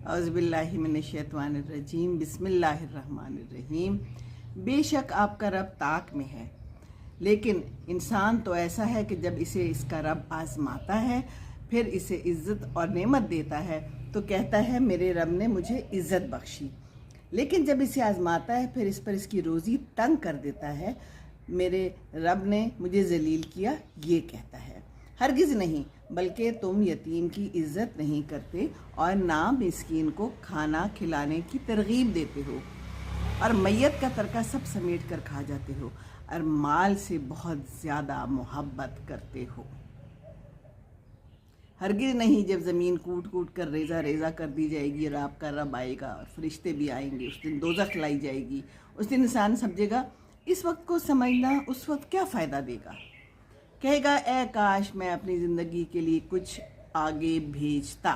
औज़ुबिल्लाहि मिनश्शैतानिर्रजीम बिस्मिल्लाहिर्रहमानिर्रहीम। बेशक आपका रब ताक में है, लेकिन इंसान तो ऐसा है कि जब इसे इसका रब आजमाता है, फिर इसे इज़्ज़त और नेमत देता है तो कहता है मेरे रब ने मुझे इज़्ज़त बख्शी। लेकिन जब इसे आजमाता है फिर इस पर इसकी रोज़ी तंग कर देता है, मेरे रब ने मुझे जलील किया, ये कहता है। हरगिज़ नहीं, बल्कि तुम यतीम की इज़्ज़त नहीं करते और ना मिस्कीन को खाना खिलाने की तरगीब देते हो, और मैयत का तरका सब समेट कर खा जाते हो, और माल से बहुत ज़्यादा मोहब्बत करते हो। हरगिज़ नहीं, जब ज़मीन कूट कूट कर रेज़ा रेज़ा कर दी जाएगी और आपका रब आएगा और फरिश्ते भी आएंगे, उस दिन दोज़ख लाई जाएगी, उस दिन इंसान समझेगा इस वक्त को समझना उस वक्त क्या फ़ायदा देगा। कहेगा ए काश मैं अपनी ज़िंदगी के लिए कुछ आगे भेजता।